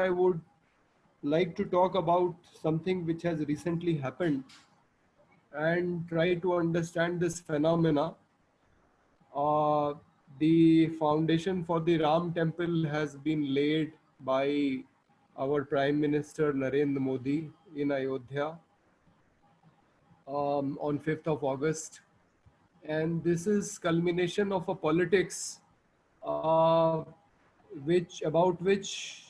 I would like to talk about something which has recently happened and try to understand this phenomena. Uh, the foundation for the Ram temple has been laid by our Prime Minister Narendra Modi in Ayodhya on 5th of August. And this is culmination of a politics uh, about which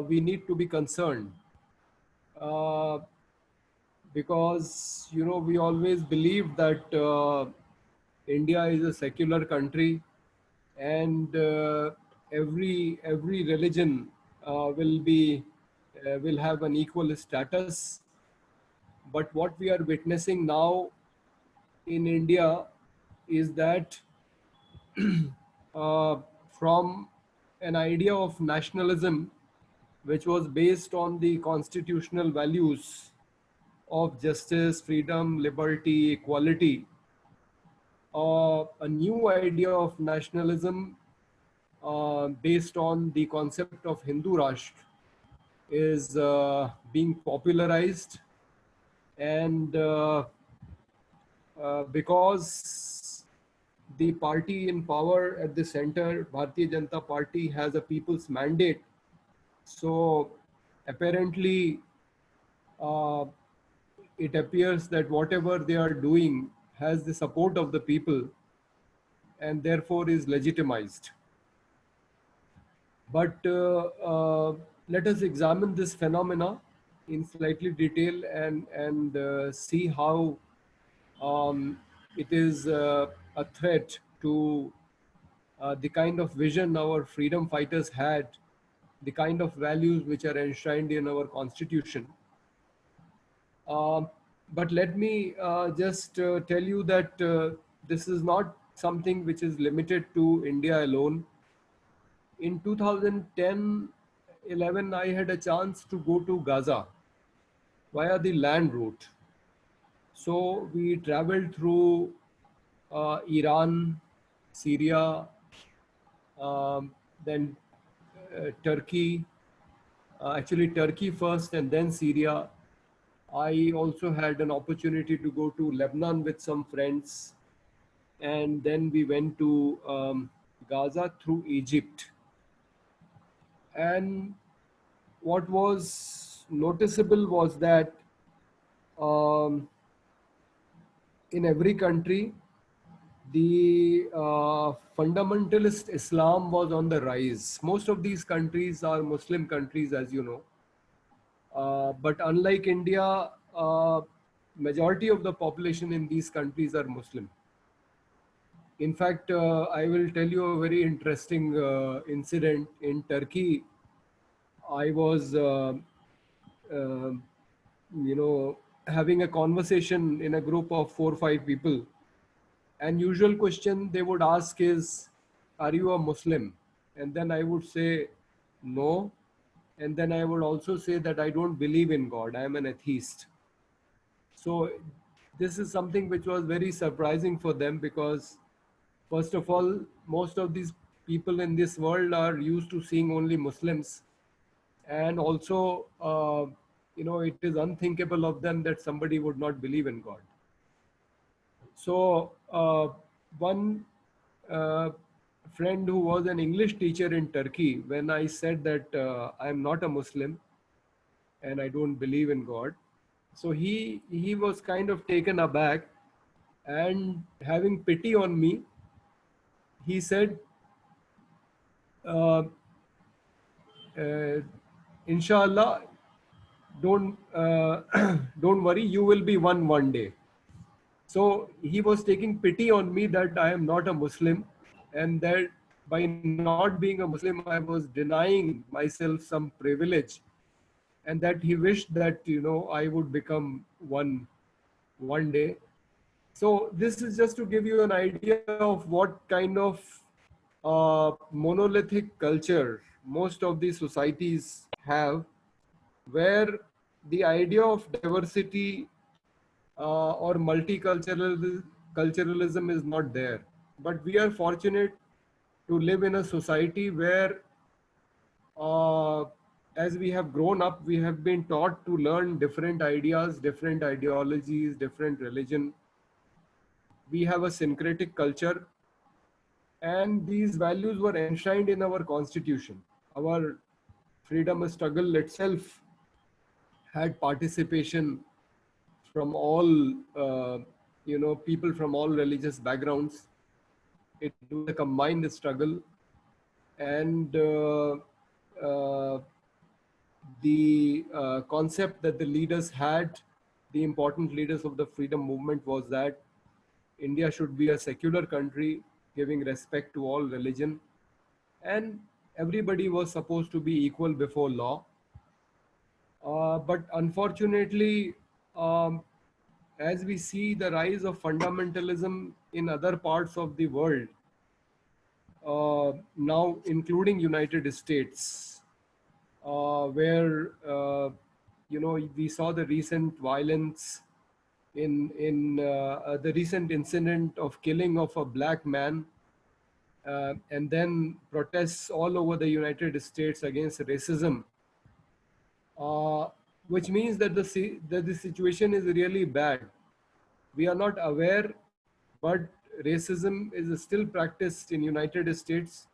we need to be concerned. Uh, because we always believe that India is a secular country, and every religion will have an equal status. But what we are witnessing now in India is that uh, from an idea of nationalism which was based on the constitutional values of justice, freedom, liberty, equality, a new idea of nationalism based on the concept of Hindu Rashtra is being popularized. And because the party in power at the center, Bharatiya Janata Party, has a people's mandate, so apparently uh, it appears that whatever they are doing has the support of the people and therefore is legitimized. But let us examine this phenomena in slightly detail and see how it is a threat to the kind of vision our freedom fighters had, the kind of values which are enshrined in our constitution. Um, but let me just tell you that this is not something which is limited to India alone. In 2010-11, I had a chance to go to Gaza via the land route. So we traveled through Iran, Syria, then Turkey, actually Turkey first and then Syria. I also had an opportunity to go to Lebanon with some friends, and then we went to Gaza through Egypt. And what was noticeable was that um, in every country, the fundamentalist Islam was on the rise. Most of these countries are Muslim countries, as you know. But unlike India, majority of the population in these countries are Muslim. In fact, I will tell you a very interesting incident in Turkey. I was, uh, you know, having a conversation in a group of 4 or 5 people, and usual question they would ask is, "Are you a Muslim?" And then I would say, "No," and then I would also say that I don't believe in God. I am an atheist. So this is something which was very surprising for them because, first of all, most of these people in this world are used to seeing only Muslims, and also, it is unthinkable of them that somebody would not believe in God. So one uh, friend who was an English teacher in Turkey, when I said that I am not a Muslim and I don't believe in God, so he was kind of taken aback, and having pity on me, he said, uh, uh, "Inshallah, don't don't worry, you will be one day." So he was taking pity on me that I am not a Muslim, and that by not being a Muslim, I was denying myself some privilege, and that he wished that I would become one day. So this is just to give you an idea of what kind of monolithic culture most of these societies have, where the idea of diversity or multiculturalism is not there. But we are fortunate to live in a society where uh, as we have grown up, we have been taught to learn different ideas, different ideologies, different religion. We have a syncretic culture, and these values were enshrined in our constitution. Our freedom struggle itself had participation from all, people from all religious backgrounds. It was a combined struggle, and the concept that the leaders had, the important leaders of the freedom movement, was that India should be a secular country, giving respect to all religion, and everybody was supposed to be equal before law. But unfortunately, um, as we see the rise of fundamentalism in other parts of the world, now including United States, where we saw the recent violence in the recent incident of killing of a black man, and then protests all over the United States against racism, uh, which means that that the situation is really bad. We are not aware, but racism is still practiced in United States,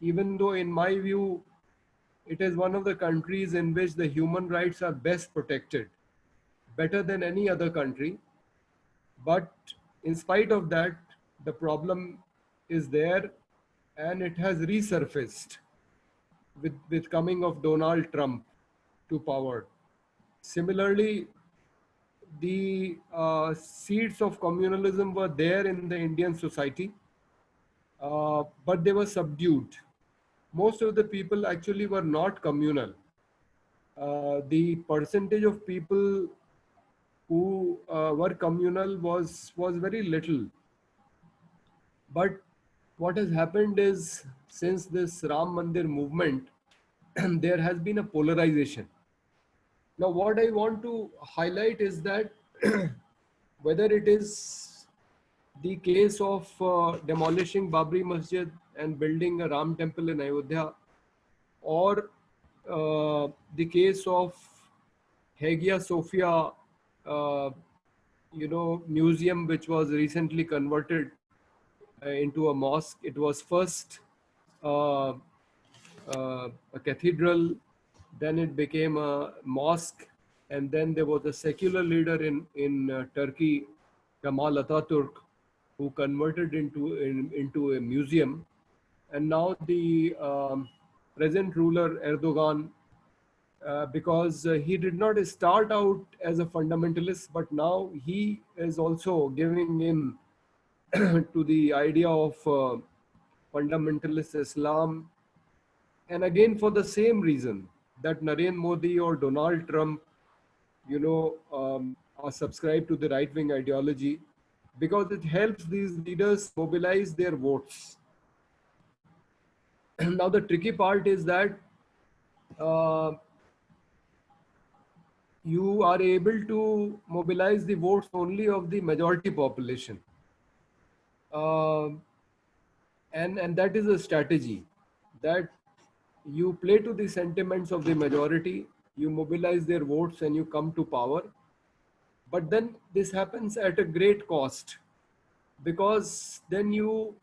even though, in my view, it is one of the countries in which the human rights are best protected, better than any other country. But in spite of that, the problem is there, and it has resurfaced with coming of Donald Trump to power. Similarly, the seeds of communalism were there in the Indian society, but they were subdued. Most of the people actually were not communal. The percentage of people who were communal was very little. But what has happened is, since this Ram Mandir movement, there has been a polarization. Now, what I want to highlight is that whether it is the case of demolishing Babri Masjid and building a Ram temple in Ayodhya, or the case of Hagia Sophia, uh, museum, which was recently converted into a mosque. It was first uh, a cathedral, then it became a mosque, and then there was a secular leader in Turkey, Kemal Ataturk, who converted into a museum, and now the present ruler Erdogan, because he did not start out as a fundamentalist, but now he is also giving in to the idea of fundamentalist Islam, and again for the same reason that Narendra Modi or Donald Trump, are subscribed to the right-wing ideology, because it helps these leaders mobilize their votes. Now the tricky part is that uh, you are able to mobilize the votes only of the majority population, uh, and that is a strategy that you play to the sentiments of the majority, you mobilize their votes, and you come to power. But then this happens at a great cost, because then you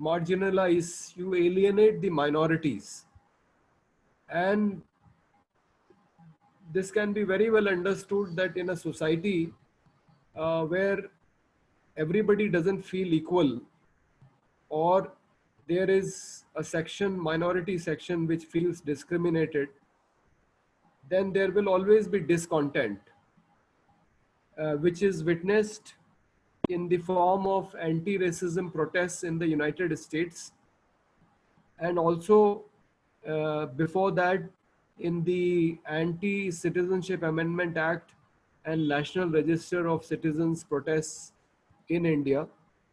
marginalize, you alienate the minorities. And this can be very well understood that in a society where everybody doesn't feel equal, or there is a section, minority section, which feels discriminated, then there will always be discontent, which is witnessed in the form of anti-racism protests in the United States, and also before that in the Anti-Citizenship Amendment Act and National Register of Citizens protests in India,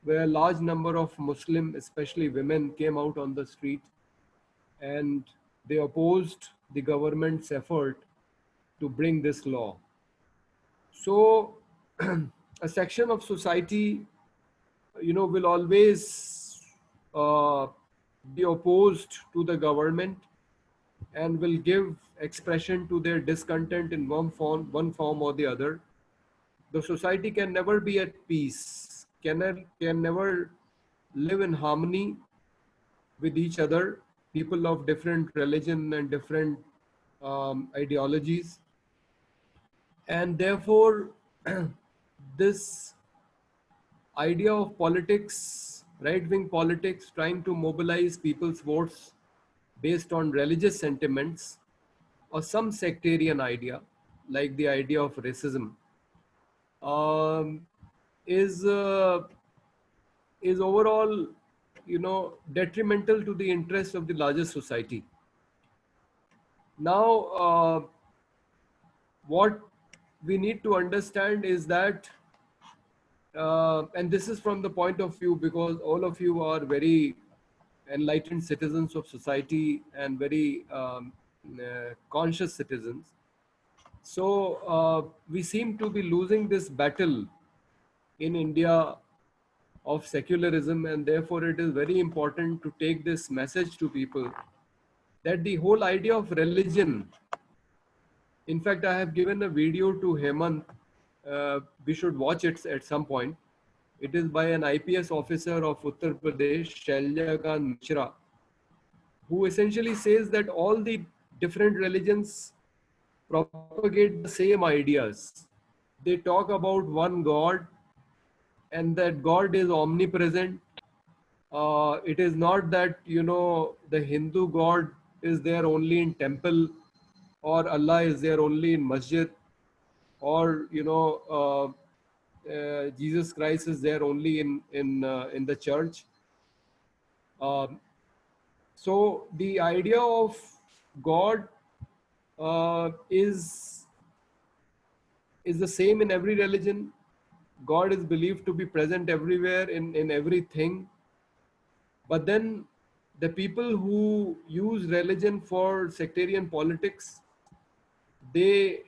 where a large number of Muslim, especially women, came out on the street, and they opposed the government's effort to bring this law. So a section of society, will always uh, be opposed to the government, and will give expression to their discontent in one form or the other, the society can never be at peace, can never live in harmony with each other, people of different religion and different ideologies. And therefore, this idea of politics, right wing politics, trying to mobilize people's votes based on religious sentiments or some sectarian idea, like the idea of racism, um, is is overall, detrimental to the interests of the larger society. Now, what we need to understand is that, and this is from the point of view, because all of you are very enlightened citizens of society and very conscious citizens. So we seem to be losing this battle in India of secularism, and therefore it is very important to take this message to people that the whole idea of religion. In fact, I have given a video to Hemant. We should watch it at some point. It is by an IPS officer of Uttar Pradesh, Shailjakant Mishra, who essentially says that all the different religions propagate the same ideas. They talk about one God, and that God is omnipresent. It is not that, the Hindu God is there only in temple, or Allah is there only in masjid, or Jesus Christ is there only in the church. Um, so the idea of God is the same in every religion. God is believed to be present everywhere in everything. But then the people who use religion for sectarian politics, they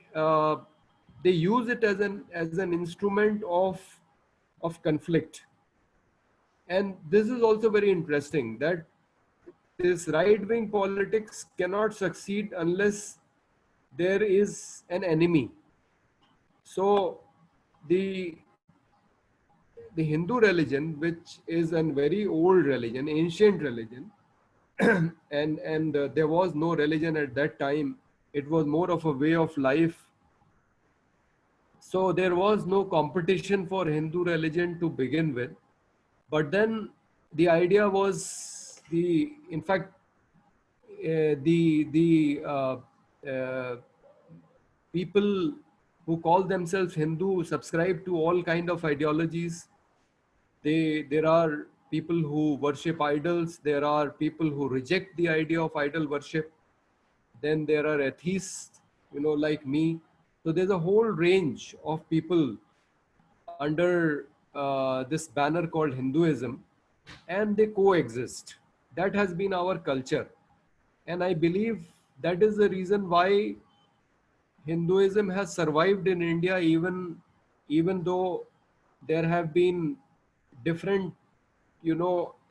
they use it as an instrument of conflict. And this is also very interesting, that this right wing politics cannot succeed unless there is an enemy. So the the Hindu religion, which is a very old religion, ancient religion, and there was no religion at that time. It was more of a way of life. So there was no competition for Hindu religion to begin with. But then the idea was, in fact, the people who call themselves Hindu subscribe to all kind of ideologies. There are people who worship idols. There are people who reject the idea of idol worship. Then there are atheists, like me. So there's a whole range of people under this banner called Hinduism, and they coexist. That has been our culture. And I believe that is the reason why Hinduism has survived in India, even though there have been different,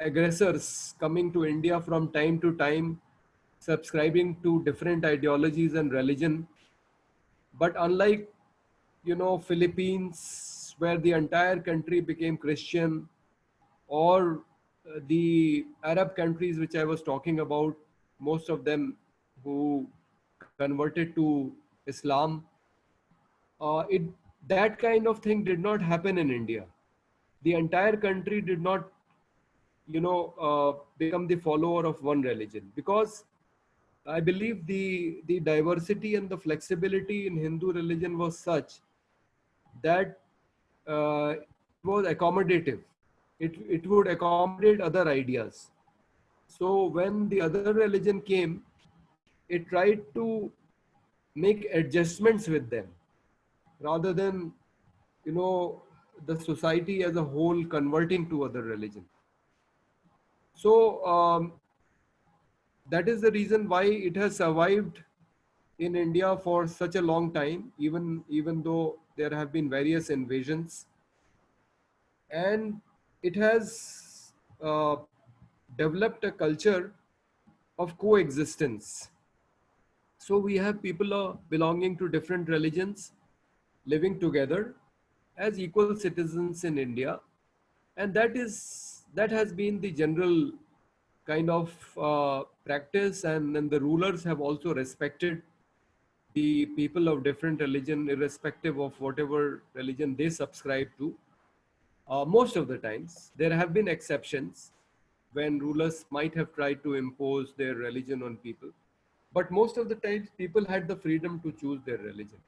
aggressors coming to India from time to time, subscribing to different ideologies and religion. But unlike, Philippines, where the entire country became Christian, or the Arab countries which I was talking about, most of them who converted to Islam, it that kind of thing did not happen in India. The entire country did not, become the follower of one religion, because I believe the diversity and the flexibility in Hindu religion was such that it was accommodative. It would accommodate other ideas. So when the other religion came, it tried to make adjustments with them, rather than, you know the society as a whole converting to other religion. So that is the reason why it has survived in India for such a long time, even though there have been various invasions. And it has developed a culture of coexistence. So we have people belonging to different religions living together as equal citizens in India, and that has been the general kind of practice, and the rulers have also respected the people of different religion, irrespective of whatever religion they subscribe to. Most of the times, there have been exceptions when rulers might have tried to impose their religion on people, but most of the times, people had the freedom to choose their religion.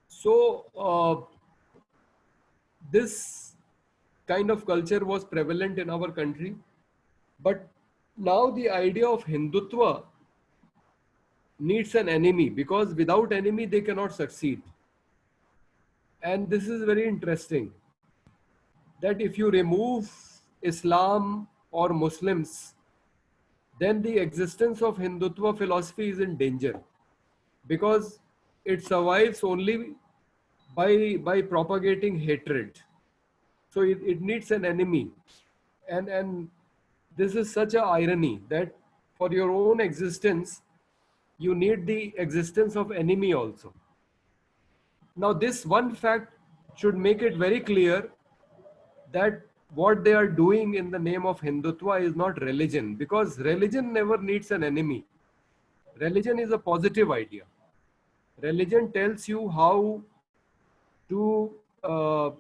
So, this kind of culture was prevalent in our country, but now the idea of Hindutva needs an enemy, because without enemy they cannot succeed. And this is very interesting, that if you remove Islam or Muslims, then the existence of Hindutva philosophy is in danger, because it survives only by propagating hatred. So it needs an enemy. And this is such a irony that for your own existence, you need the existence of enemy also. Now, this one fact should make it very clear that what they are doing in the name of Hindutva is not religion, because religion never needs an enemy. Religion is a positive idea. Religion tells you how to uh,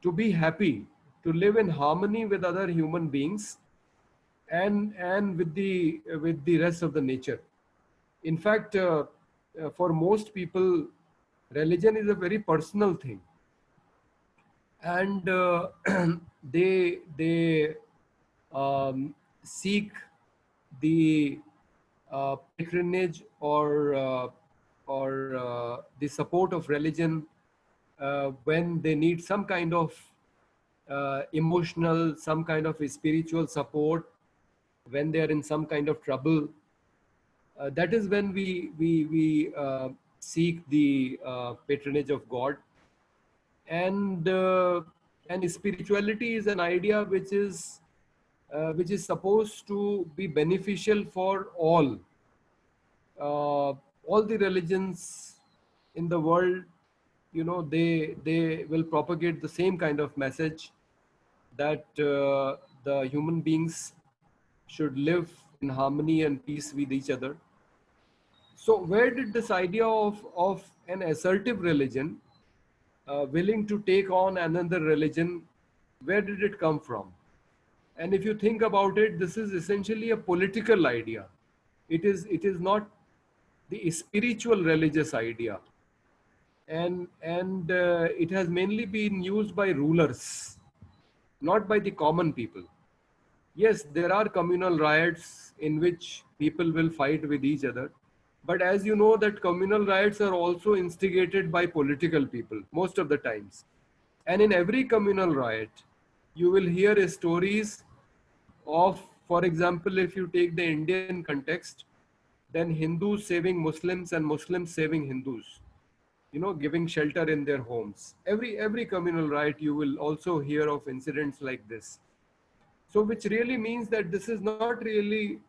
to be happy, to live in harmony with other human beings, and with the rest of the nature. In fact, for most people, religion is a very personal thing, and they seek the patronage or the support of religion when they need some kind of emotional, some kind of spiritual support, when they are in some kind of trouble. That is when we seek the patronage of God. And uh, and spirituality is an idea which is supposed to be beneficial for all the religions in the world. They will propagate the same kind of message, that the human beings should live in harmony and peace with each other. So where did this idea of an assertive religion willing to take on another religion, where did it come from? And if you think about it, this is essentially a political idea. It is not the spiritual religious idea, and it has mainly been used by rulers, not by the common people. Yes, there are communal riots in which people will fight with each other. But as you know, that communal riots are also instigated by political people most of the times. And in every communal riot, you will hear stories of, for example, if you take the Indian context, then Hindus saving Muslims and Muslims saving Hindus, giving shelter in their homes. Every communal riot, you will also hear of incidents like this. So, which really means that this is not really,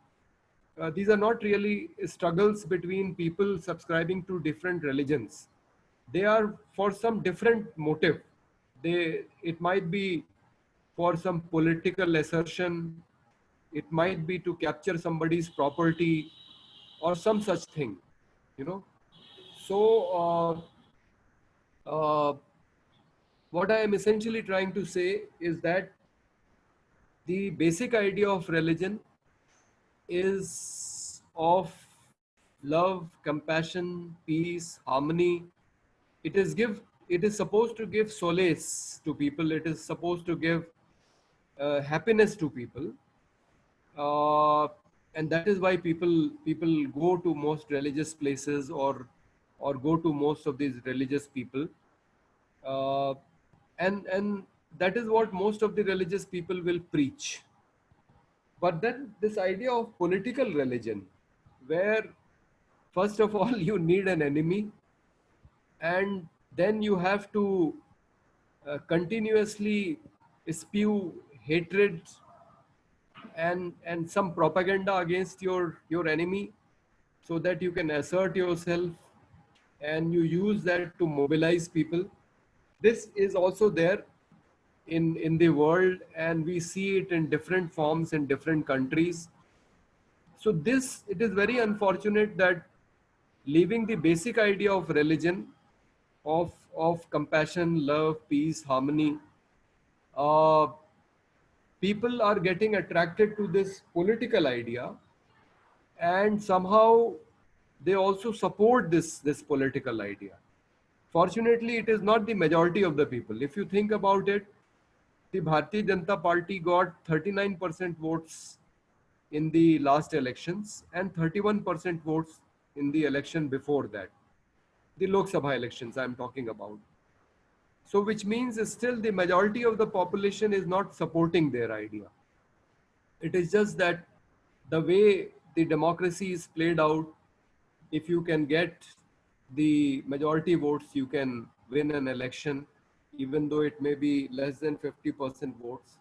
these are not really struggles between people subscribing to different religions. They are for some different motive. It might be for some political assertion. It might be to capture somebody's property or some such thing. You know. So, what I am essentially trying to say is that the basic idea of religion is of love, compassion, peace, harmony. It is supposed to give solace to people. It is supposed to give happiness to people, uh, and that is why people go to most religious places, or go to most of these religious people, uh, and that is what most of the religious people will preach. But then this idea of political religion, where first of all you need an enemy, and then you have to continuously spew hatred and some propaganda against your enemy. so that you can assert yourself and you use that to mobilize people. This is also there in the world, and we see it in different forms in different countries. So this, it is very unfortunate that leaving the basic idea of religion, of compassion, love, peace, harmony, uh, people are getting attracted to this political idea, and somehow they also support this political idea. Fortunately, it is not the majority of the people. If you think about it, the Bharatiya Janata Party got 39% votes in the last elections and 31% votes in the election before that, the Lok Sabha elections I am talking about. So which means still the majority of the population is not supporting their idea. It is just that the way the democracy is played out, if you can get the majority votes, you can win an election, even though it may be less than 50% votes.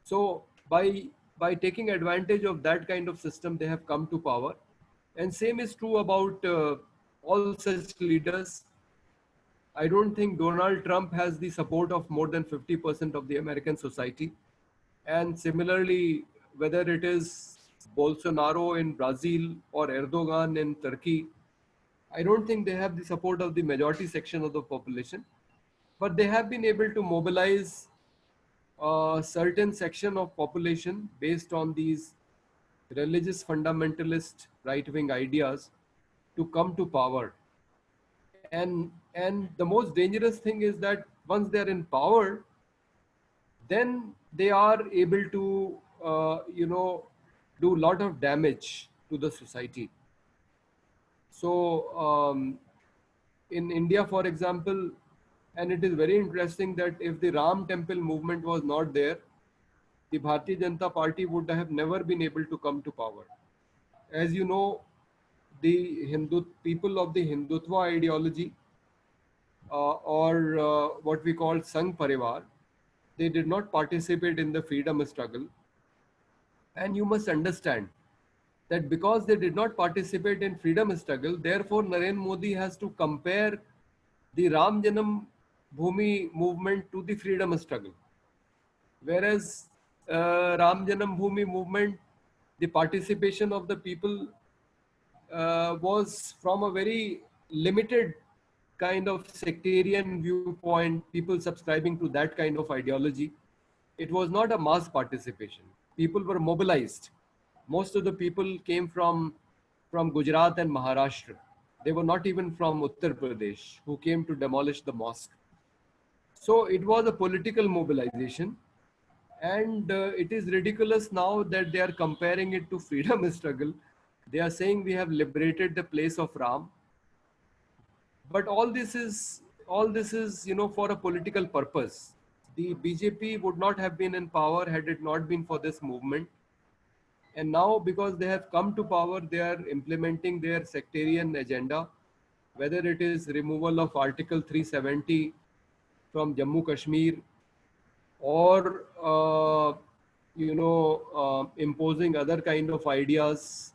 So by taking advantage of that kind of system, they have come to power. And same is true about all such leaders. I don't think Donald Trump has the support of more than 50% of the American society. And similarly, whether it is Bolsonaro in Brazil or Erdogan in Turkey, I don't think they have the support of the majority section of the population. But they have been able to mobilize a certain section of population based on these religious fundamentalist right-wing ideas to come to power. And the most dangerous thing is that once they're in power, then they are able to do a lot of damage to the society. So in India, for example, and it is very interesting that if the Ram temple movement was not there, the Bharatiya Janata Party would have never been able to come to power. As you know, the Hindu people of the Hindutva ideology, or what we call Sangh Parivar, they did not participate in the freedom struggle. And you must understand that because they did not participate in freedom struggle, therefore Narendra Modi has to compare the Ram Janam Bhoomi movement to the freedom struggle. Whereas Ram Janam Bhoomi movement, the participation of the people was from a very limited kind of sectarian viewpoint, people subscribing to that kind of ideology. It was not a mass participation. People were mobilized. Most of the people came from Gujarat and Maharashtra. They were not even from Uttar Pradesh, who came to demolish the mosque. So it was a political mobilization. And it is ridiculous now that they are comparing it to freedom struggle. They are saying we have liberated the place of Ram. But all this is for a political purpose. The BJP would not have been in power had it not been for this movement. And now, because they have come to power, they are implementing their sectarian agenda, whether it is removal of Article 370 from Jammu Kashmir, or imposing other kind of ideas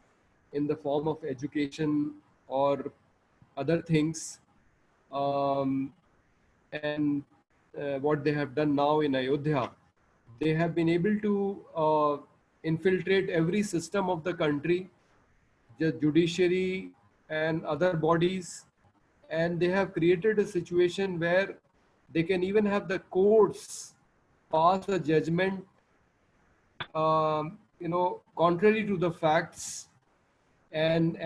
in the form of education or other things. And what they have done now in Ayodhya, they have been able to infiltrate every system of the country, the judiciary and other bodies, and they have created a situation where they can even have the courts pass a judgment contrary to the facts, and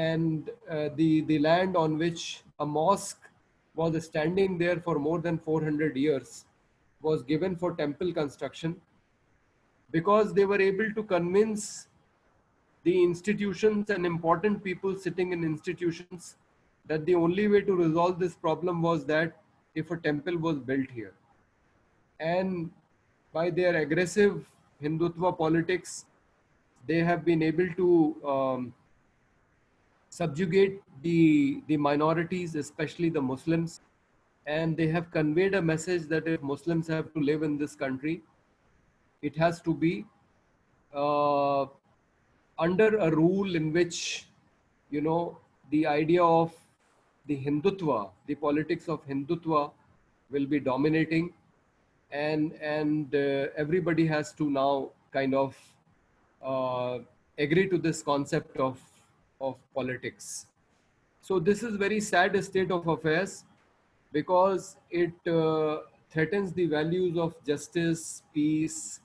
the land on which a mosque was standing there for more than 400 years was given for temple construction, because they were able to convince the institutions and important people sitting in institutions that the only way to resolve this problem was that if a temple was built here. And by their aggressive Hindutva politics, they have been able to subjugate the minorities, especially the Muslims. And they have conveyed a message that if Muslims have to live in this country, it has to be uh, under a rule in which, the idea of the Hindutva, the politics of Hindutva will be dominating, and everybody has to now kind of uh, agree to this concept of politics. So this is very sad state of affairs because it threatens the values of justice, peace,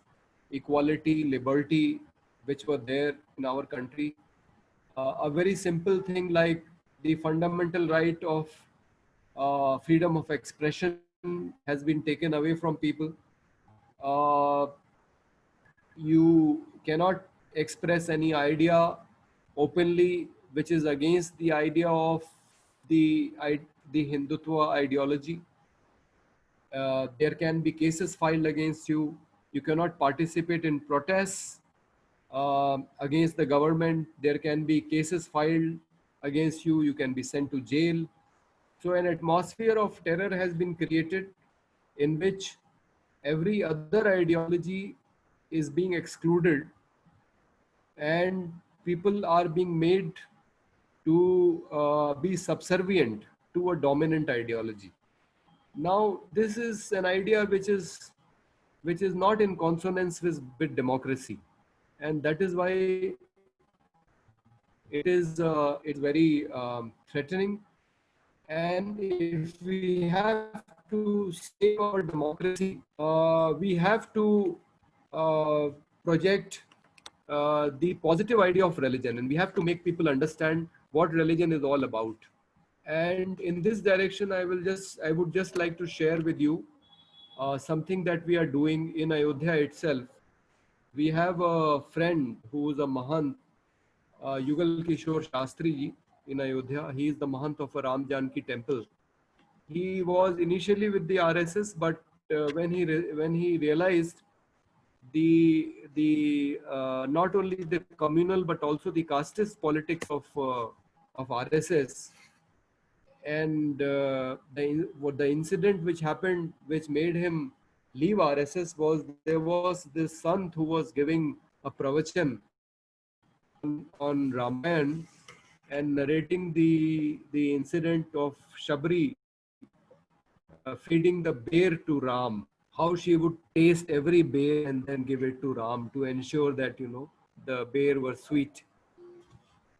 equality, liberty, which were there in our country. A very simple thing like the fundamental right of freedom of expression has been taken away from people. Uh, you cannot express any idea openly which is against the idea of the the Hindutva ideology. There can be cases filed against you. You cannot participate in protests against the government. There can be cases filed against you. You can be sent to jail. So an atmosphere of terror has been created in which every other ideology is being excluded and people are being made to be subservient to a dominant ideology. Now, this is an idea which is not in consonance with democracy, and that is why it's very threatening. And if we have to save our democracy, we have to project the positive idea of religion, and we have to make people understand what religion is all about. And in this direction, I would just like to share with you something that we are doing in Ayodhya itself. We have a friend who is a Mahant, Yugal Kishore Shastri ji in Ayodhya. He is the Mahant of a Ram Janki temple. He was initially with the RSS, but when he realized the not only the communal but also the casteist politics of RSS, and what the incident which happened which made him leave RSS was there was this sant who was giving a pravachan on Ramayan and narrating the incident of Shabri feeding the bear to Ram, how she would taste every bear and then give it to Ram to ensure that the bear was sweet.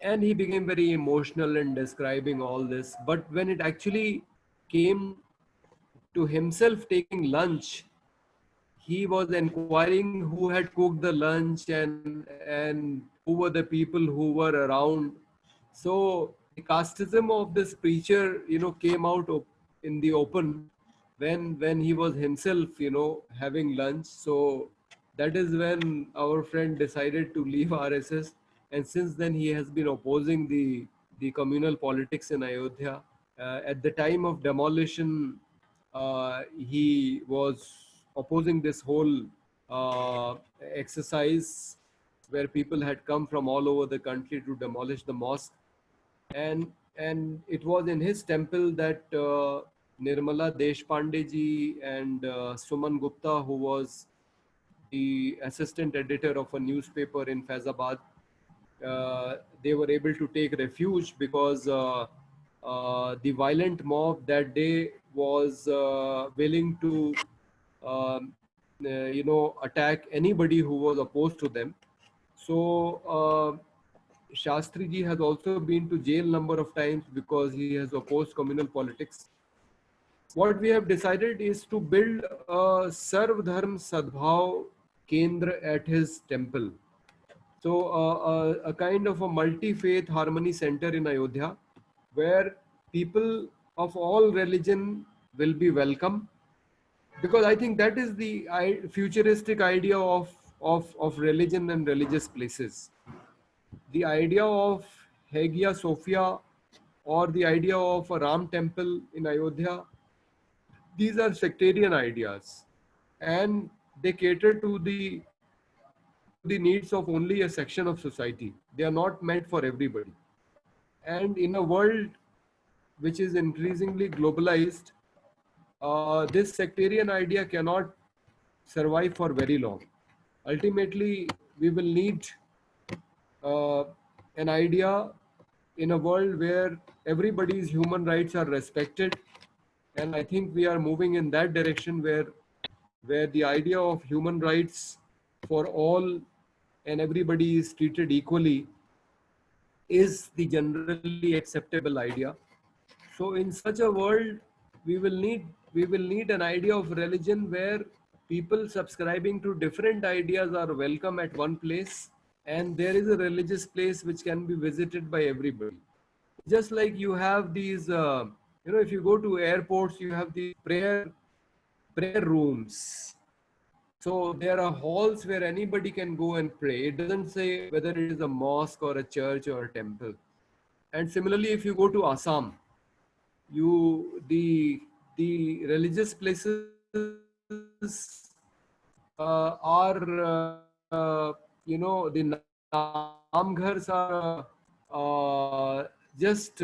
And he became very emotional in describing all this. But when it actually came to himself taking lunch, he was inquiring who had cooked the lunch and who were the people who were around. So the casteism of this preacher, came out in the open when he was himself, having lunch. So that is when our friend decided to leave RSS, and since then he has been opposing the communal politics in Ayodhya. At the time of demolition, he was opposing this whole exercise where people had come from all over the country to demolish the mosque, and it was in his temple that Nirmala Deshpande ji and Suman Gupta, who was the assistant editor of a newspaper in Faizabad, they were able to take refuge because the violent mob that day was willing to attack anybody who was opposed to them. So Shastri ji has also been to jail number of times because he has opposed communal politics. What we have decided is to build a Sarv Dharm Sadbhav Kendra at his temple. So a kind of a multi-faith harmony center in Ayodhya, where people of all religion will be welcome, because I think that is the futuristic idea of religion and religious places. The idea of Hagia Sophia or the idea of a Ram temple in Ayodhya, these are sectarian ideas, and they cater to the needs of only a section of society. They are not meant for everybody. And in a world which is increasingly globalized, this sectarian idea cannot survive for very long. Ultimately, we will need uh, an idea in a world where everybody's human rights are respected, and I think we are moving in that direction where the idea of human rights for all and everybody is treated equally is the generally acceptable idea. So in such a world, we will need an idea of religion where people subscribing to different ideas are welcome at one place, and there is a religious place which can be visited by everybody. Just like you have these, if you go to airports, you have these prayer rooms. So there are halls where anybody can go and pray. It doesn't say whether it is a mosque or a church or a temple. And similarly, if you go to Assam, you the religious places are the namghars are just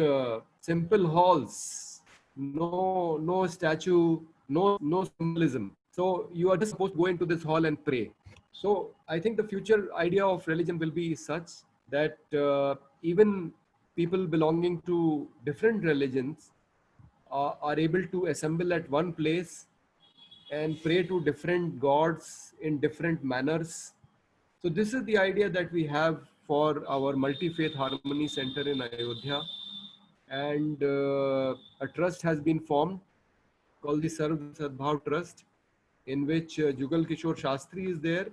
simple halls, no statue, no symbolism. So you are just supposed to go into this hall and pray. So I think the future idea of religion will be such that even people belonging to different religions are able to assemble at one place and pray to different gods in different manners. So this is the idea that we have for our multi-faith harmony center in Ayodhya, and a trust has been formed called the Sarv Sadbhav Trust, in which Jugal Kishore Shastri is there,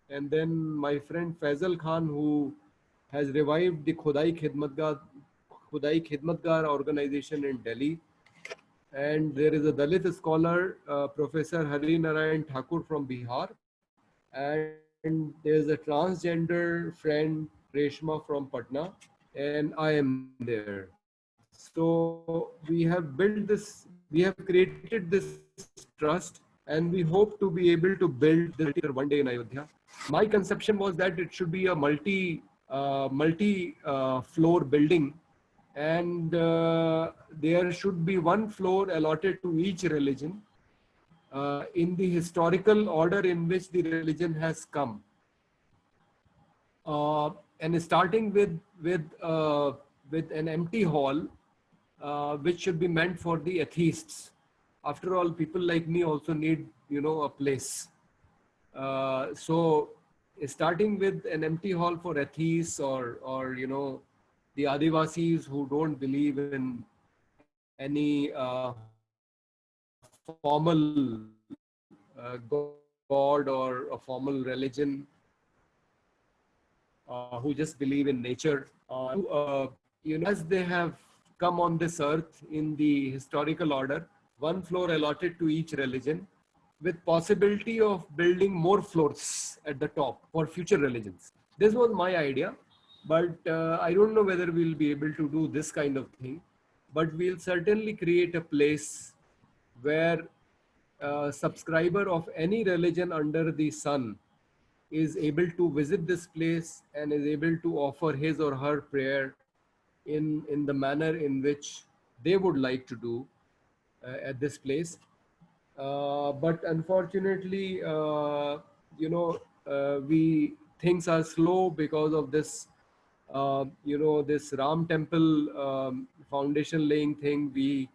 and then my friend Faisal Khan, who has revived the Khudai Khidmatgar organization in Delhi. And there is a Dalit scholar, Professor Hari Narayan Thakur from Bihar, and there's a transgender friend, Reshma from Patna, and I am there. So we have built this, we have created this trust, and we hope to be able to build this one day in Ayodhya. My conception was that it should be a multi floor building, and there should be one floor allotted to each religion in the historical order in which the religion has come, and starting with an empty hall, which should be meant for the atheists. After all, people like me also need a place. So starting with an empty hall for atheists, or the Adivasis who don't believe in any formal god or a formal religion, who just believe in nature, as they have come on this earth in the historical order, one floor allotted to each religion, with possibility of building more floors at the top for future religions. This was my idea, but I don't know whether we'll be able to do this kind of thing. But we'll certainly create a place where a subscriber of any religion under the sun is able to visit this place and is able to offer his or her prayer in the manner in which they would like to do at this place. But unfortunately, we things are slow because of this, this Ram Temple foundation laying thing.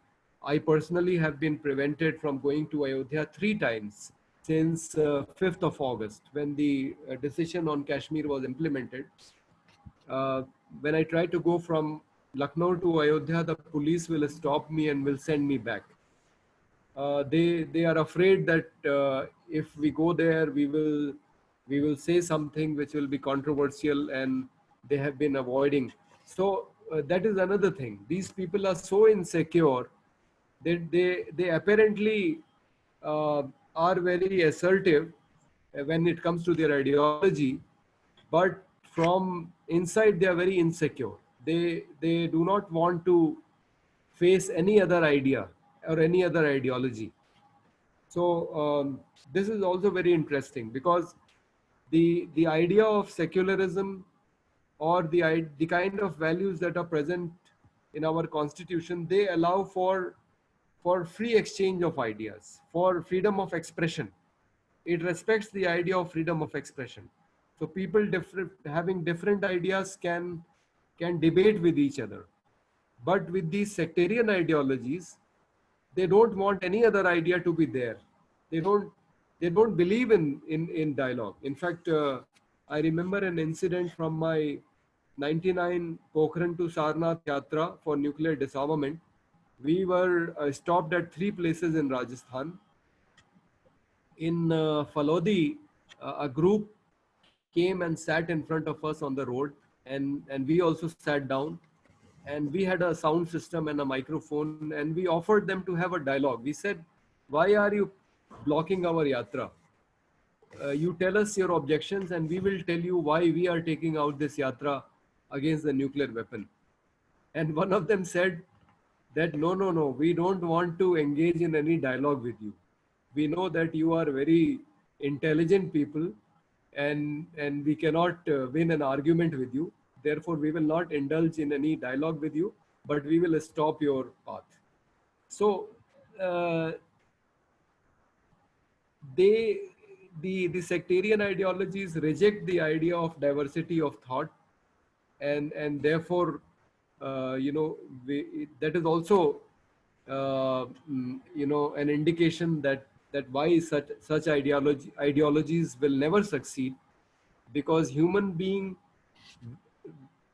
I personally have been prevented from going to Ayodhya 3 times since 5th of August, when the decision on Kashmir was implemented. Uh, when I try to go from Lucknow to Ayodhya, the police will stop me and will send me back. They are afraid that if we go there, we will say something which will be controversial, and they have been avoiding. So that is another thing. These people are so insecure. They apparently are very assertive when it comes to their ideology, but from inside they are very insecure. They do not want to face any other idea or any other ideology. So this is also very interesting, because the idea of secularism, or the kind of values that are present in our constitution, they allow for free exchange of ideas, for freedom of expression. It respects the idea of freedom of expression. So people having different ideas can debate with each other. But with these sectarian ideologies, they don't want any other idea to be there. They don't they don't believe in dialogue. In fact, I remember an incident from my 99 Pokhran to Sarnath Yatra for nuclear disarmament. We were stopped at three places in Rajasthan. In Falodi, a group came and sat in front of us on the road, and we also sat down, and we had a sound system and a microphone, and we offered them to have a dialogue. We said, why are you blocking our yatra? You tell us your objections and we will tell you why we are taking out this yatra against the nuclear weapon. And one of them said that no, we don't want to engage in any dialogue with you. We know that you are very intelligent people, and we cannot win an argument with you. Therefore, we will not indulge in any dialogue with you, but we will stop your path. So uh, they the sectarian ideologies reject the idea of diversity of thought, and therefore that is also an indication that why such ideologies will never succeed, because human being,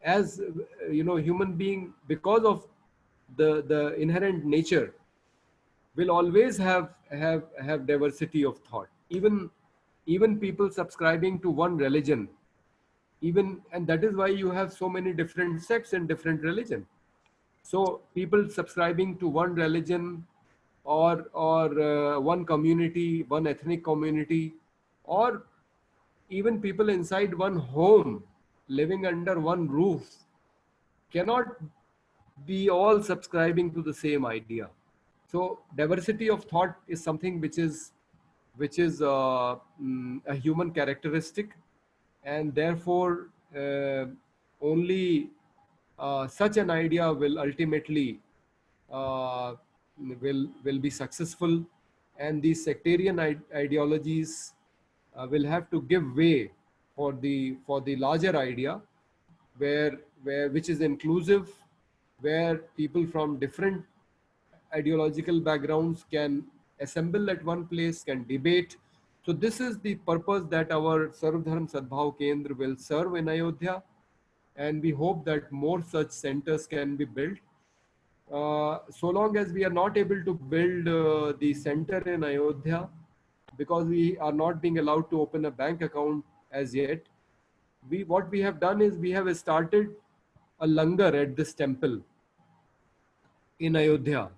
as human being, because of the inherent nature, will always have diversity of thought. Even people subscribing to one religion, even, and that is why you have so many different sects and different religion. So people subscribing to one religion, or one community, one ethnic community, or even people inside one home living under one roof, cannot be all subscribing to the same idea. So diversity of thought is something which is a human characteristic, and therefore only such an idea will ultimately uh, will be successful, and these sectarian ideologies will have to give way for the larger idea, where which is inclusive, where people from different ideological backgrounds can assemble at one place, can debate. So this is the purpose that our Sarvdharm Sadbhav Kendra will serve in Ayodhya, and we hope that more such centers can be built. So long as we are not able to build the center in Ayodhya, because we are not being allowed to open a bank account as yet, what we have done is we have started a langar at this temple in Ayodhya.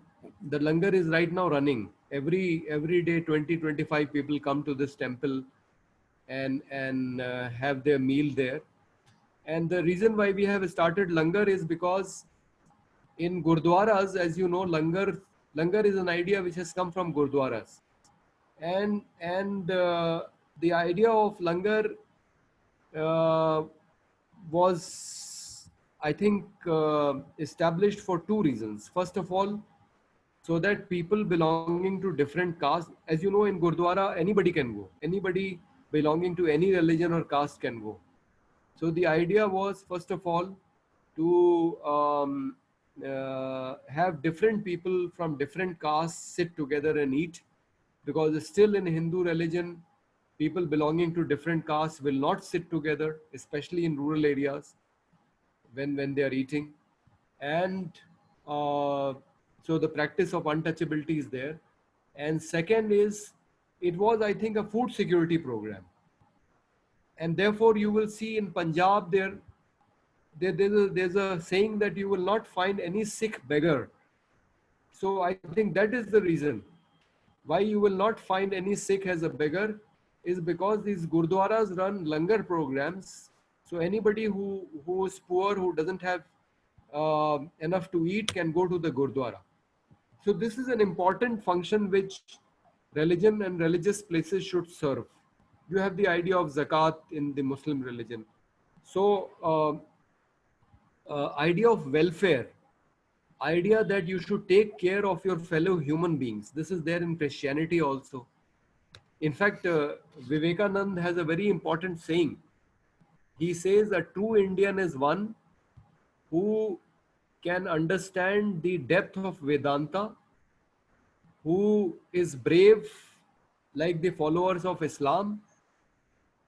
The langar is right now running. Every day 20-25 people come to this temple and have their meal there. And the reason why we have started langar is because in gurdwaras, as you know, langar is an idea which has come from gurdwaras, and the idea of langar uh, was, I think, established for two reasons. First of all, so that people belonging to different castes, as you know, in Gurdwara, anybody can go. Anybody belonging to any religion or caste can go. So the idea was, first of all, to have different people from different castes sit together and eat, because still in Hindu religion, people belonging to different castes will not sit together, especially in rural areas when they are eating. And uh, so the practice of untouchability is there. And second is, it was, I think, a food security program. And therefore you will see in Punjab there's a saying that you will not find any Sikh beggar. So I think that is the reason why you will not find any Sikh as a beggar, is because these gurdwaras run langar programs. So anybody who is poor, who doesn't have enough to eat, can go to the gurdwara. So this is an important function which religion and religious places should serve. You have the idea of zakat in the Muslim religion. So idea of welfare, idea that you should take care of your fellow human beings, this is there in Christianity also. In fact, Vivekanand has a very important saying. He says a true Indian is one who can understand the depth of Vedanta, who is brave like the followers of Islam.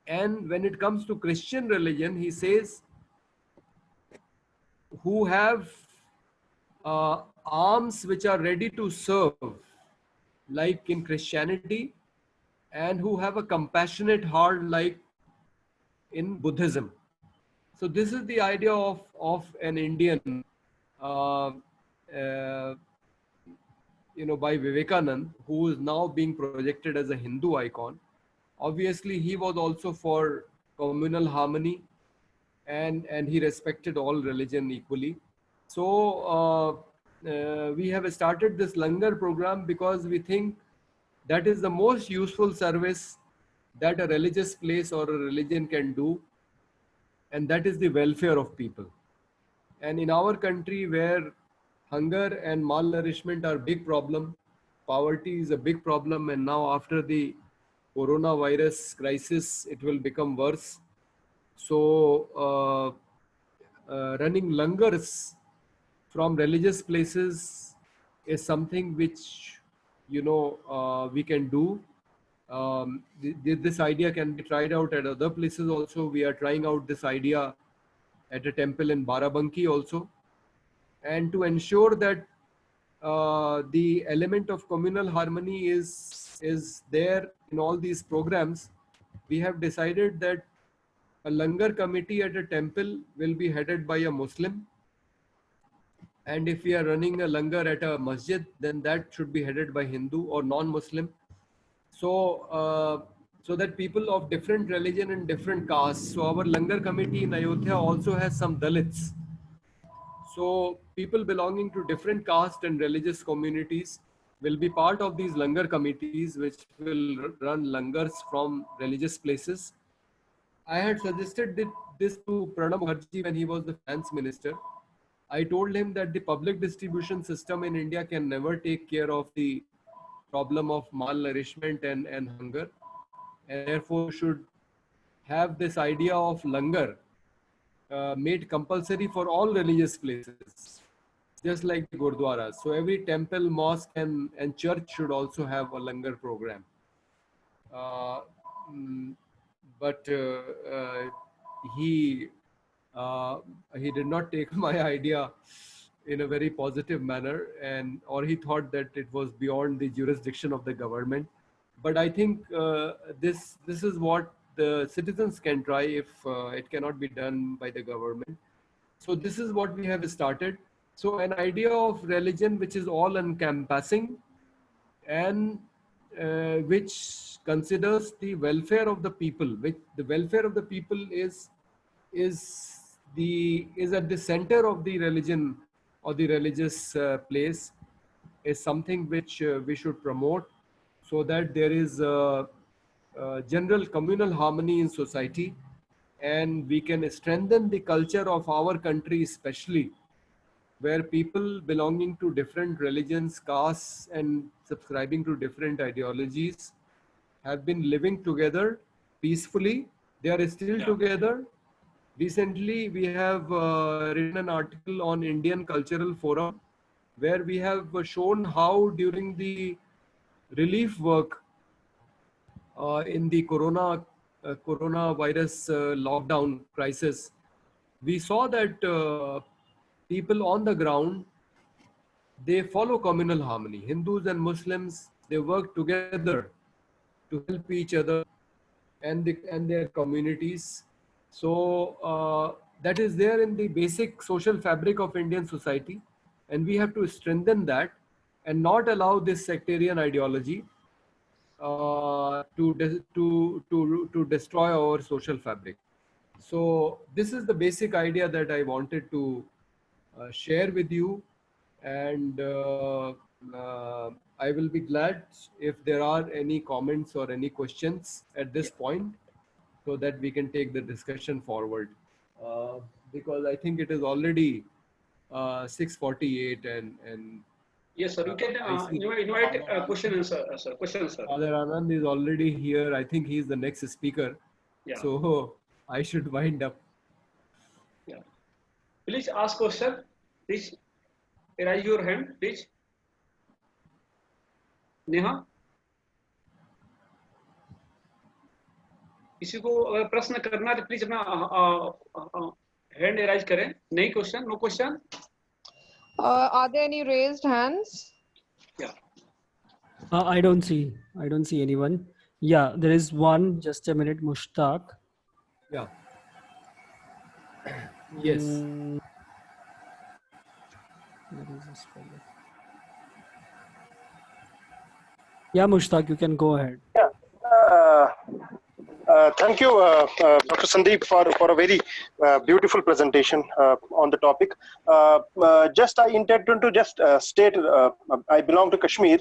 And when it comes to Christian religion, he says, who have arms which are ready to serve, like in Christianity, and who have a compassionate heart, like in Buddhism. So this is the idea of an Indian, uh, uh, by Vivekanand, who is now being projected as a Hindu icon. Obviously, he was also for communal harmony, and he respected all religion equally. So we have started this langar program because we think that is the most useful service that a religious place or a religion can do, and that is the welfare of people. And in our country, where hunger and malnourishment are big problem, poverty is a big problem, and now after the coronavirus crisis, it will become worse. So, running langars from religious places is something which we can do. This idea can be tried out at other places also. We are trying out this idea at a temple in Barabanki also, and to ensure that the element of communal harmony is there in all these programs, we have decided that a langar committee at a temple will be headed by a Muslim, and if we are running a langar at a masjid, then that should be headed by Hindu or non-Muslim. So, so that people of different religion and different castes. So our langar committee in Ayodhya also has some Dalits. So people belonging to different caste and religious communities will be part of these langar committees, which will run langars from religious places. I had suggested this to Pranab Mukherjee when he was the finance minister. I told him that the public distribution system in India can never take care of the problem of malnourishment and hunger. And therefore, you should have this idea of langar made compulsory for all religious places, just like the gurdwaras. So every temple, mosque, and church should also have a langar program. Uh, mm, but he uh, he did not take my idea in a very positive manner, and or he thought that it was beyond the jurisdiction of the government. But I think this is what the citizens can try if it cannot be done by the government. So this is what we have started. So an idea of religion which is all encompassing, and which considers the welfare of the people. Which the welfare of the people is at the center of the religion or the religious place, is something which we should promote, so that there is general communal harmony in society, and we can strengthen the culture of our country, especially where people belonging to different religions, castes, and subscribing to different ideologies have been living together peacefully. They are still together. Recently, we have written an article on Indian Cultural Forum, where we have shown how during the relief work in the coronavirus lockdown crisis, we saw that people on the ground, they follow communal harmony. Hindus and Muslims, they work together to help each other and their communities. So that is there in the basic social fabric of Indian society, and we have to strengthen that and not allow this sectarian ideology to destroy our social fabric. So this is the basic idea that I wanted to share with you, and I will be glad if there are any comments or any questions at this point, so that we can take the discussion forward. Uh, because I think it is already 6:48, and Yes, sir. You can I see invite a question answer, sir. Question, sir. Father Anand is already here. I think he is the next speaker. Yeah. So I should wind up. Yeah. Please ask question. Please. raise your hand, please. Neha, किसी को अगर प्रश्न करना है तो please अपना hand raise करें. नहीं question, no question. Are there any raised hands? Yeah. I don't see anyone. Yeah, there is one. Just a minute, Mushtaq. Yeah. Yes. Where is this fellow? Yeah, Mushtaq, you can go ahead. Yeah. Thank you, Dr. Sandeep, for a very beautiful presentation on the topic. Just I intended to just state I belong to Kashmir.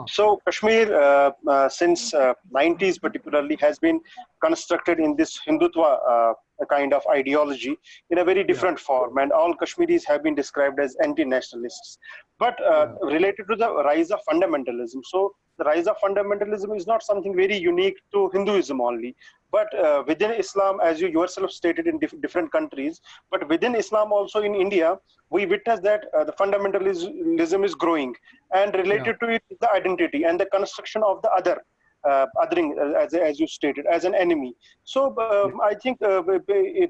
So Kashmir, since 90s particularly, has been constructed in this Hindutva kind of ideology in a very different form, and all Kashmiris have been described as anti-nationalists. But related to the rise of fundamentalism, so the rise of fundamentalism is not something very unique to Hinduism only, but within Islam, as you yourself stated, in different countries, but within Islam also in India, we witness that the fundamentalism is growing, and related to it is the identity and the construction of the other. Othering, as you stated, as an enemy. So I think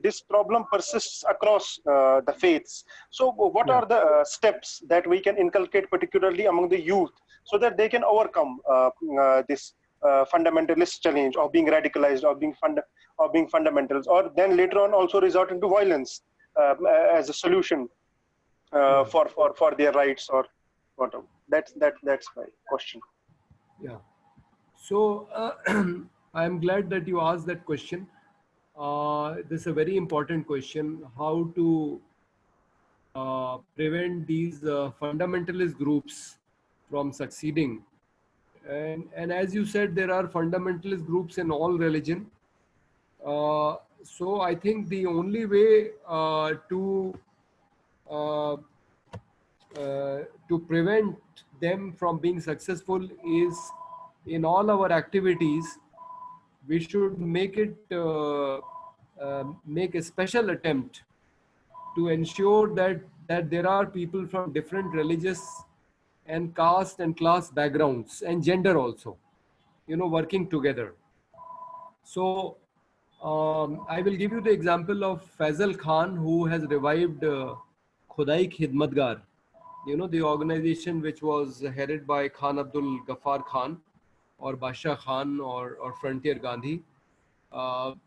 this problem persists across the faiths. So what are the steps that we can inculcate, particularly among the youth, so that they can overcome this fundamentalist challenge of being radicalized, of being fundamentals, or then later on also resort into violence as a solution for their rights or whatever. That's my question. Yeah. So I'm glad that you asked that question. This is a very important question: how to prevent these fundamentalist groups from succeeding. And as you said, there are fundamentalist groups in all religion. So I think the only way to prevent them from being successful is, in all our activities, we should make a special attempt to ensure that there are people from different religious and caste and class backgrounds and gender also, working together. So I will give you the example of Faisal Khan, who has revived Khudai Khidmatgar, the organization which was headed by Khan Abdul Ghaffar Khan or Basha Khan or Frontier Gandhi. And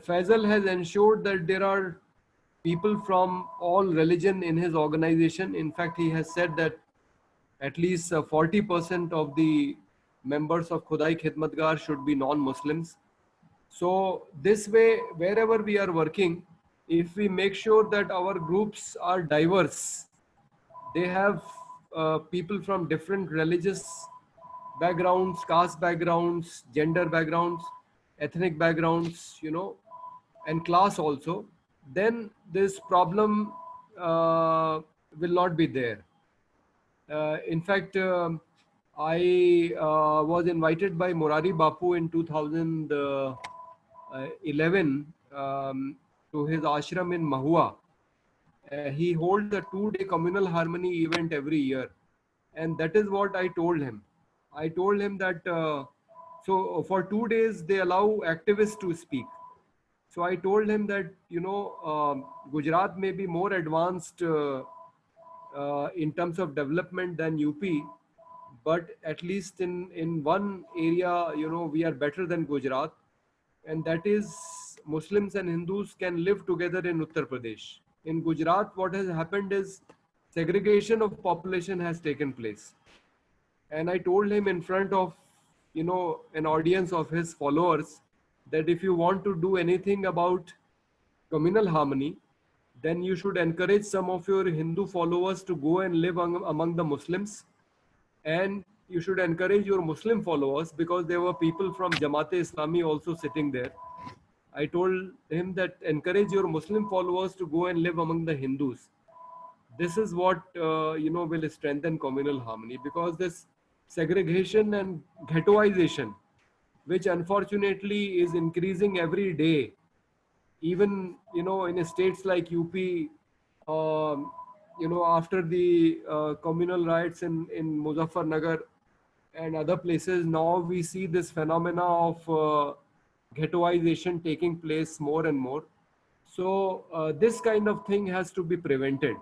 Faisal has ensured that there are people from all religion in his organization. In fact, he has said that at least 40% of the members of Khudai Khidmatgar should be non-Muslims. So this way, wherever we are working, if we make sure that our groups are diverse, they have people from different religious backgrounds, caste backgrounds, gender backgrounds, ethnic backgrounds, and class also, then this problem will not be there. In fact, I was invited by Morari Bapu in 2011 to his ashram in Mahua. He holds a 2-day communal harmony event every year. And that is what I told him. I told him that, so for 2 days, they allow activists to speak. So I told him that, Gujarat may be more advanced in terms of development than UP, but at least in one area, we are better than Gujarat, and that is Muslims and Hindus can live together in Uttar Pradesh. In Gujarat, what has happened is segregation of population has taken place. And I told him in front of, an audience of his followers that if you want to do anything about communal harmony, then you should encourage some of your Hindu followers to go and live among the Muslims. And you should encourage your Muslim followers, because there were people from Jamaat-e-Islami also sitting there. I told him that encourage your Muslim followers to go and live among the Hindus. This is what, will strengthen communal harmony, because this segregation and ghettoization, which unfortunately is increasing every day, even in states like UP, after the communal riots in Muzaffarnagar and other places, now we see this phenomena of ghettoization taking place more and more. So this kind of thing has to be prevented,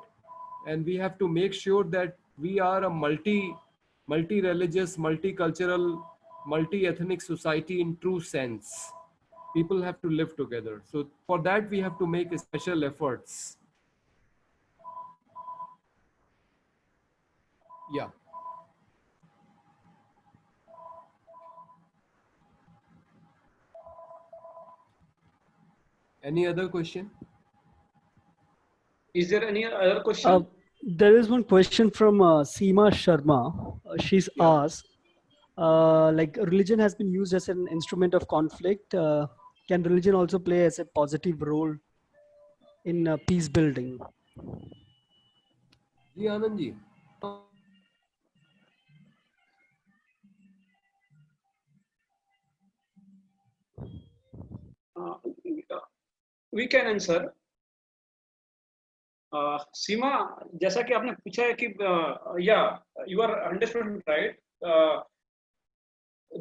and we have to make sure that we are a multi-religious, multicultural, multi-ethnic society in true sense. People have to live together. So for that, we have to make special efforts. Yeah. Any other question? Is there any other question? There is one question from Seema Sharma. She's Yeah. asked, like religion has been used as an instrument of conflict. Can religion also play as a positive role in peace building? Ji Anand ji. Uh, we can answer. Seema, जैसा कि आपने पूछा है कि या you are understood right,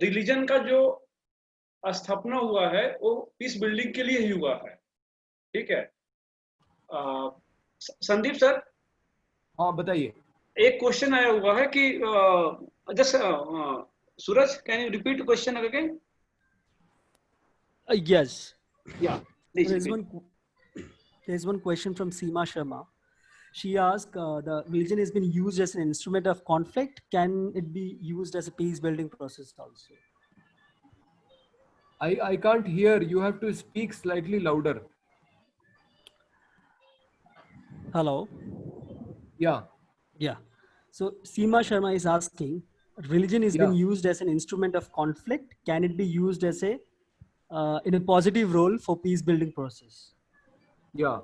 religion का जो स्थापना हुआ है वो पीस बिल्डिंग के लिए ही हुआ है, ठीक है। संदीप सर, हाँ बताइए। एक क्वेश्चन आया हुआ है कि just Suraj, can you repeat question again? Yes. Yeah, please. There's one question from Seema Sharma. She asked, the religion has been used as an instrument of conflict. Can it be used as a peace building process also? I can't hear. You have to speak slightly louder. Hello. Yeah. Yeah. So Seema Sharma is asking, religion has been Yeah. used as an instrument of conflict. Can it be used as a in a positive role for peace building process? Yeah.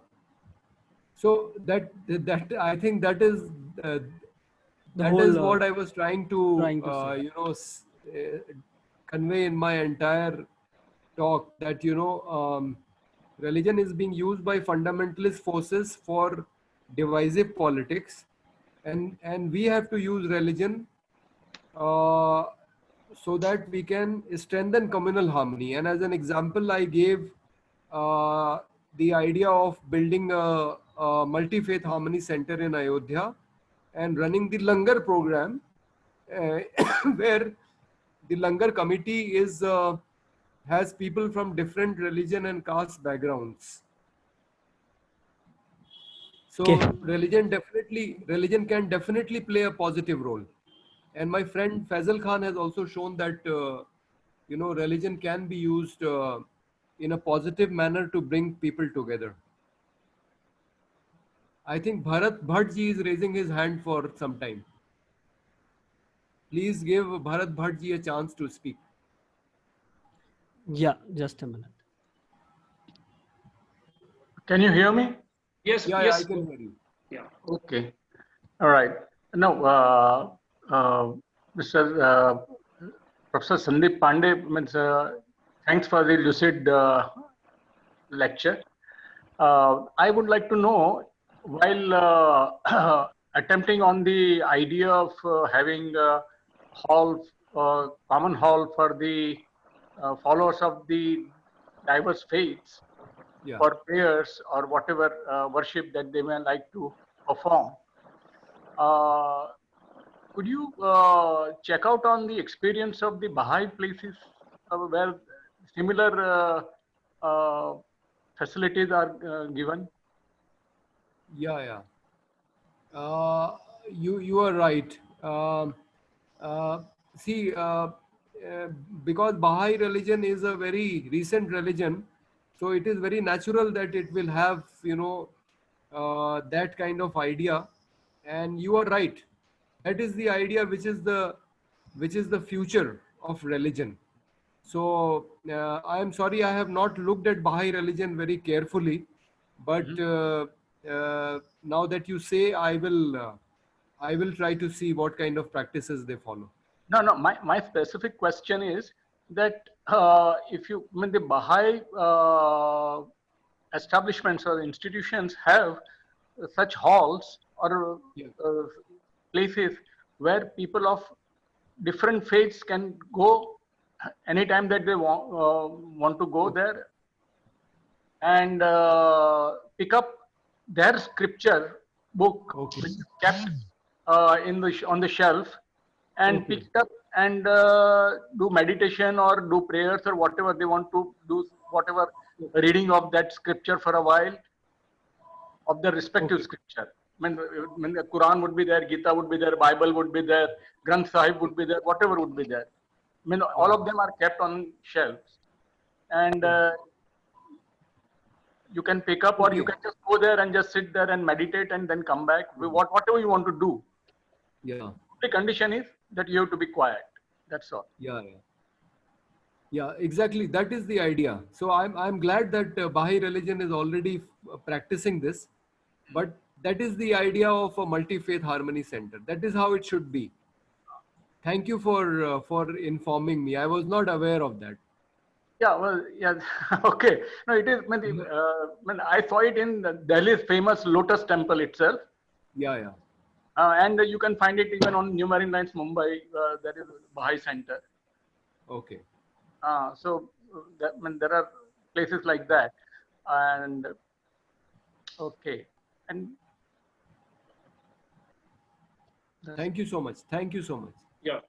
So that I think that is what I was trying to say. Convey in my entire talk, that religion is being used by fundamentalist forces for divisive politics, and we have to use religion uh, so that we can strengthen communal harmony. And as an example, I gave uh, the idea of building a multi-faith harmony center in Ayodhya and running the Langar program, uh, where the Langar committee has people from different religion and caste backgrounds. So Okay. religion can definitely play a positive role. And my friend Faisal Khan has also shown that religion can be used in a positive manner to bring people together. I think Bharat Bhatt ji is raising his hand for some time. Please give Bharat Bhatt ji a chance to speak. Yeah, just a minute. Can you hear me? Yes, Yeah, yes. I can hear you. Yeah. Okay. All right. Now, Mr. Professor Sandeep Pandey, thanks for the lucid lecture. I would like to know, while attempting on the idea of having a hall, common hall for the followers of the diverse faiths, Yeah. for prayers or whatever worship that they may like to perform. Could you check out on the experience of the Baha'i places where similar facilities are given? Yeah. You are right. See, because Baha'i religion is a very recent religion, so it is very natural that it will have that kind of idea. And you are right. That is the idea which is the future of religion. So I am sorry, I have not looked at Baha'i religion very carefully, but now that you say, I will try to see what kind of practices they follow. No. My specific question is that if you, I mean, the Baha'i establishments or institutions have such halls or Yeah. places where people of different faiths can go anytime that they want to go there and pick up their scripture book, Okay. which is kept on the shelf, and Okay. pick it up and do meditation or do prayers or whatever they want to do, whatever reading of that scripture for a while of the respective Okay. scripture. When the Quran would be there, Gita would be there, Bible would be there, Granth Sahib would be there, whatever would be there. All Yeah. of them are kept on shelves, and Yeah. you can pick up, or you Okay. can just go there and just sit there and meditate and then come back. Whatever you want to do. Yeah. The condition is that you have to be quiet. That's all. Yeah. Yeah. Yeah, exactly. That is the idea. So I'm glad that Baha'i religion is already practicing this, but that is the idea of a multi-faith harmony center. That is how it should be. Thank you for informing me. I was not aware of that. Yeah, well, yeah, okay. No, it is. I saw it in Delhi's famous Lotus Temple itself, Yeah, yeah. and you can find it even on New Marine Lines, Mumbai. There is a Baha'i center. Okay. So there are places like that, and okay, and Thank you so much. Thank you so much. Yeah.